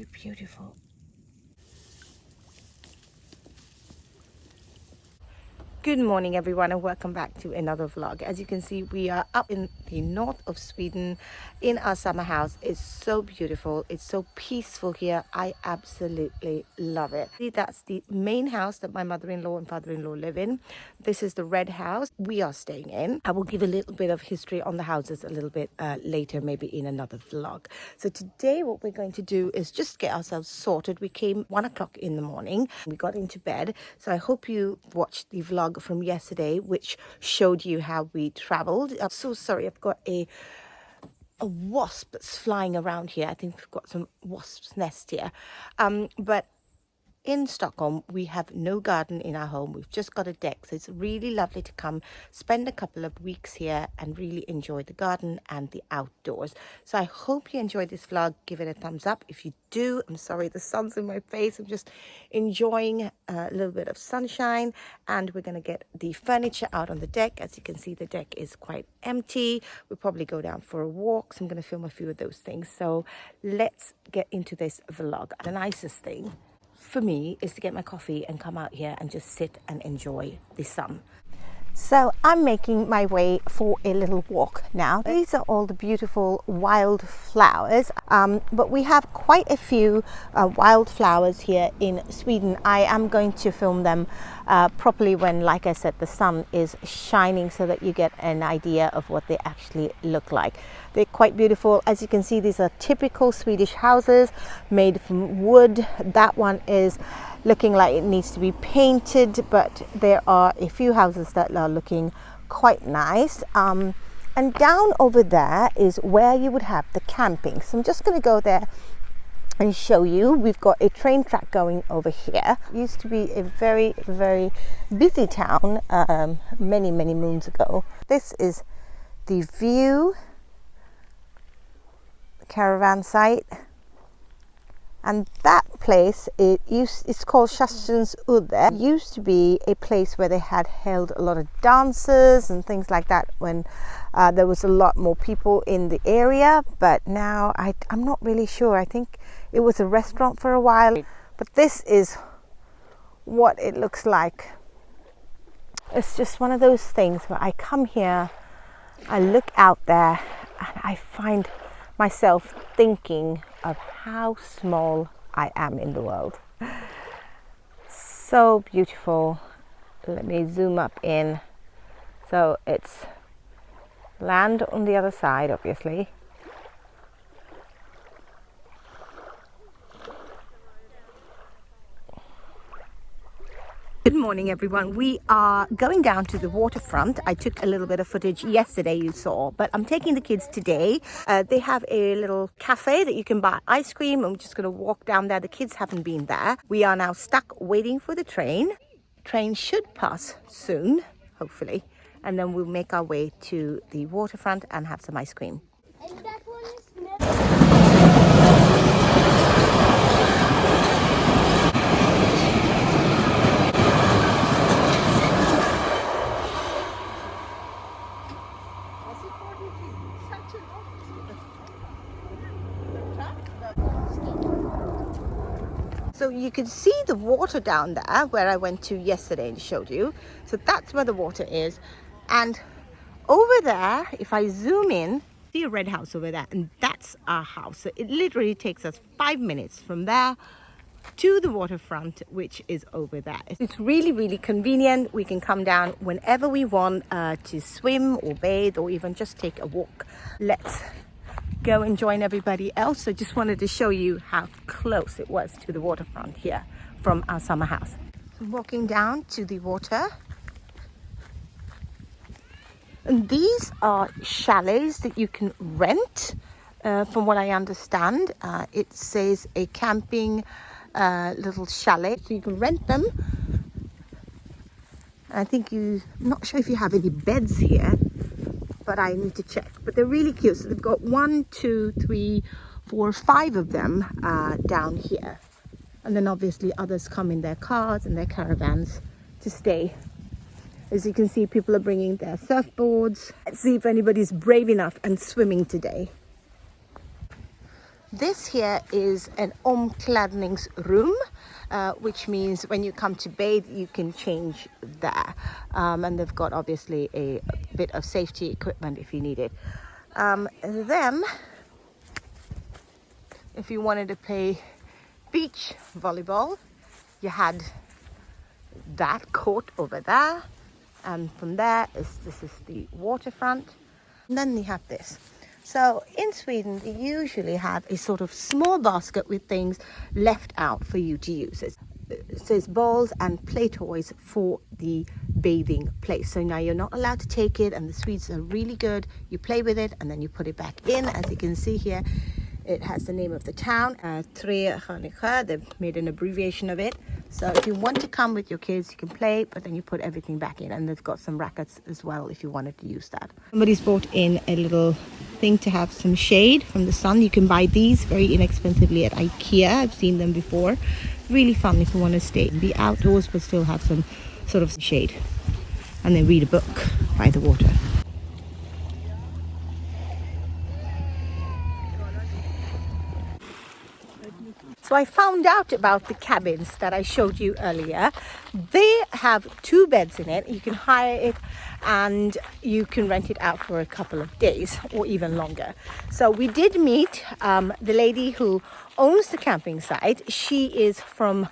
beautiful. Good morning everyone, and welcome back to another vlog. As you can see, we are up in the north of Sweden in our summer house. It's so beautiful, it's so peaceful here. I absolutely love it. That's the main house that my mother-in-law and father-in-law live in. This is the red house we are staying in. I will give a little bit of history on the houses a little bit later, maybe in another vlog. So today what we're going to do is just get ourselves sorted. We came 1 o'clock in the morning, we got into bed. So I hope you watched the vlog from yesterday, which showed you how we traveled. I'm so sorry, I've got a wasp that's flying around here. I think we've got some wasps' nest here, but in Stockholm, we have no garden in our home. We've just got a deck. So it's really lovely to come spend a couple of weeks here and really enjoy the garden and the outdoors. So I hope you enjoyed this vlog. Give it a thumbs up. If you do, I'm sorry, the sun's in my face. I'm just enjoying a little bit of sunshine. And we're going to get the furniture out on the deck. As you can see, the deck is quite empty. We'll probably go down for a walk. So I'm going to film a few of those things. So let's get into this vlog. The nicest thing for me is to get my coffee and come out here and just sit and enjoy the sun. So I'm making my way for a little walk now. These are all the beautiful wild flowers, but we have quite a few wild flowers here in Sweden. I am going to film them properly when, like I said, the sun is shining, so that you get an idea of what they actually look like. They're quite beautiful. As you can see, these are typical Swedish houses made from wood. That one is looking like it needs to be painted, but there are a few houses that are looking quite nice. And down over there is where you would have the camping. So I'm just going to go there and show you. We've got a train track going over here. It used to be a very, very busy town many moons ago. This is the view, the caravan site. And that place, it's called Kerstin's Udde. It used to be a place where they had held a lot of dances and things like that when there was a lot more people in the area. But now I'm not really sure. I think it was a restaurant for a while. But this is what it looks like. It's just one of those things where I come here, I look out there, and I find myself thinking of how small I am in the world. So beautiful. Let me zoom up in. So it's land on the other side, obviously. Good morning everyone. We are going down to the waterfront. I took a little bit of footage yesterday, you saw, but I'm taking the kids today. They have a little cafe that you can buy ice cream. I'm just going to walk down there. The kids haven't been there. We are now stuck waiting for the train. Train should pass soon, hopefully, and then we'll make our way to the waterfront and have some ice cream. And that one is So you can see the water down there where I went to yesterday and showed you. So that's where the water is. And over there, if I zoom in, see a red house over there, and that's our house. So it literally takes us 5 minutes from there to the waterfront, which is over there. It's really convenient. We can come down whenever we want to swim or bathe or even just take a walk. Let's go and join everybody else. So just wanted to show you how close it was to the waterfront here from our summer house. So walking down to the water. And these are chalets that you can rent. From what I understand, it says a camping little chalet, so you can rent them. I think I'm not sure if you have any beds here, but I need to check. But they're really cute. So they've got 1, 2, 3, 4, 5 of them down here. And then obviously others come in their cars and their caravans to stay. As you can see, people are bringing their surfboards. Let's see if anybody's brave enough and swimming today. This here is an omklädningsrum, which means when you come to bathe, you can change there. And they've got obviously a bit of safety equipment if you need it. Then, if you wanted to play beach volleyball, you had that court over there. And from there, this is the waterfront. And then you have this. So in Sweden, they usually have a sort of small basket with things left out for you to use. It says balls and play toys for the bathing place. So now you're not allowed to take it, and the Swedes are really good. You play with it and then you put it back in. As you can see here, it has the name of the town, Shalika. They've made an abbreviation of it. So if you want to come with your kids, you can play, but then you put everything back in. And they've got some rackets as well if you wanted to use that. Somebody's brought in a little thing to have some shade from the sun. You can buy these very inexpensively at IKEA. I've seen them before. Really fun if you want to stay, be outdoors, but still have some sort of shade. And then read a book by the water. So I found out about the cabins that I showed you earlier. They have 2 beds in it. You can hire it and you can rent it out for a couple of days or even longer. So we did meet the lady who owns the camping site. She is from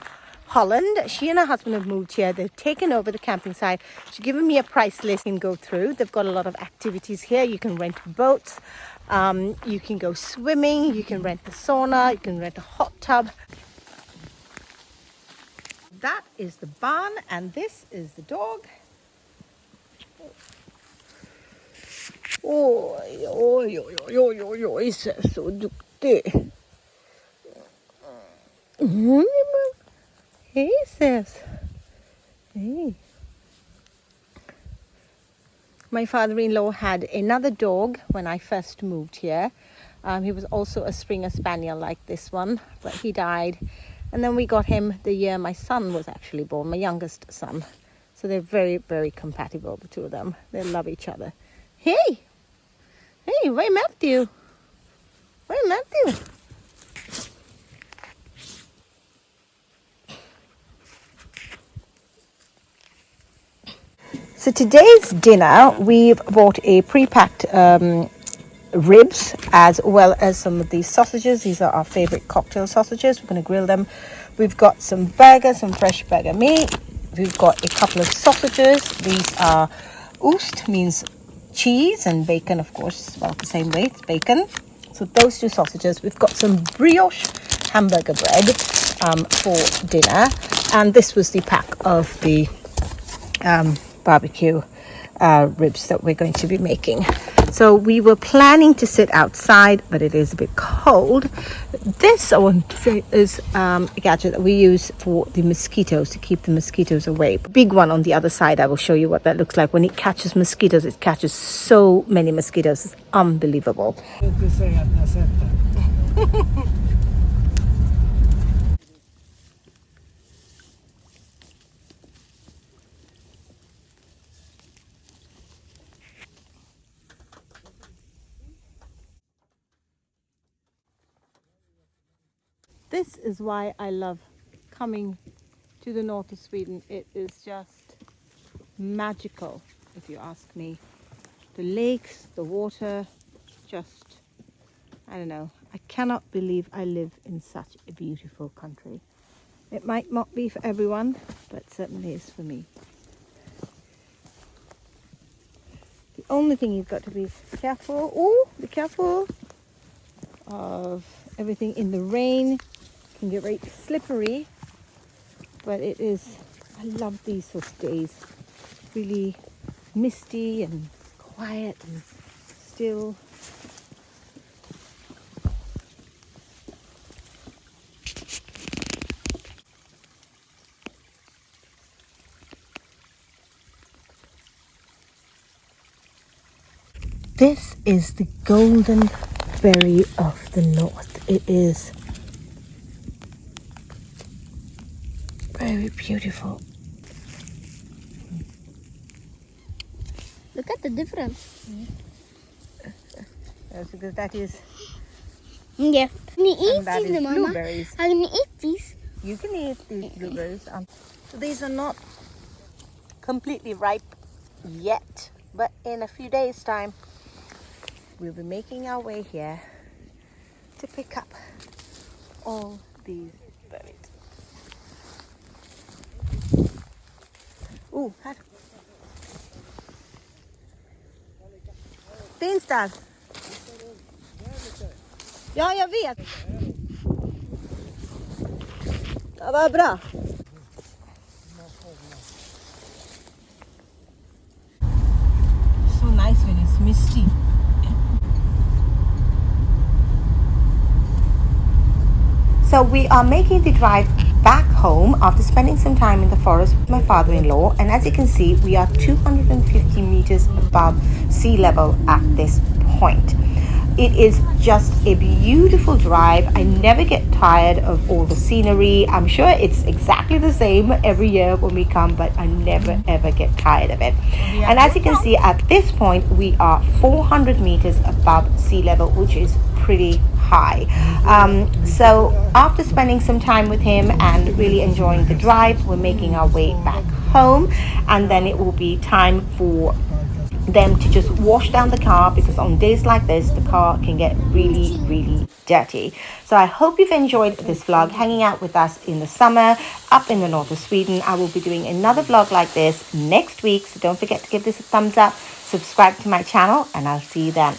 Holland. She and her husband have moved here. They've taken over the camping site. She's given me a price list and go through. They've got a lot of activities here. You can rent boats. You can go swimming, you can rent the sauna, you can rent a hot tub. That is the barn and this is the dog. Oj, oj, oj, oj, oj, oj, så duktig. Hej, Ses. Hey. My father-in-law had another dog when I first moved here. He was also a Springer Spaniel like this one, but he died. And then we got him the year my son was actually born, my youngest son. So they're very, very compatible, the two of them. They love each other. Hey! Hey, where Matthew? Where Matthew? So today's dinner, we've bought a pre-packed ribs as well as some of these sausages. These are our favorite cocktail sausages. We're going to grill them. We've got some burgers, some fresh burger meat. We've got a couple of sausages. These are ost, means cheese, and bacon, of course, spelled the same way. It's bacon. So those 2 sausages. We've got some brioche hamburger bread for dinner. And this was the pack of the barbecue ribs that we're going to be making. So we were planning to sit outside, but it is a bit cold. This, I want to say, is a gadget that we use for the mosquitoes, to keep the mosquitoes away. Big one on the other side. I will show you what that looks like. When it catches mosquitoes, it catches so many mosquitoes. It's unbelievable. This is why I love coming to the north of Sweden. It is just magical, if you ask me. The lakes, the water, just, I don't know. I cannot believe I live in such a beautiful country. It might not be for everyone, but certainly is for me. The only thing you've got to be careful, be careful of everything in the rain. It can get very slippery, but it is, I love these sort of days. Really misty and quiet and still. This is the golden berry of the north. It is very beautiful. Look at the difference. Yes, because that is Yeah. Can you eat And that these, is Mama? blueberries. I can eat these. You can eat these blueberries. So these are not completely ripe yet, but in a few days' time, we'll be making our way here to pick up all these berries. Här. Finns där? Ja, jag vet. Ja, vad bra. So nice when it's misty. So we are making the drive back home after spending some time in the forest with my father-in-law, and as you can see, we are 250 meters above sea level at this point. It is just a beautiful drive. I never get tired of all the scenery. I'm sure it's exactly the same every year when we come, but I never ever get tired of it. And as you can see, at this point, we are 400 meters above sea level, which is pretty high. So after spending some time with him and really enjoying the drive, we're making our way back home, and then it will be time for them to just wash down the car, because on days like this the car can get really dirty. So I hope you've enjoyed this vlog, hanging out with us in the summer up in the north of Sweden. I will be doing another vlog like this next week, so don't forget to give this a thumbs up, subscribe to my channel, and I'll see you then.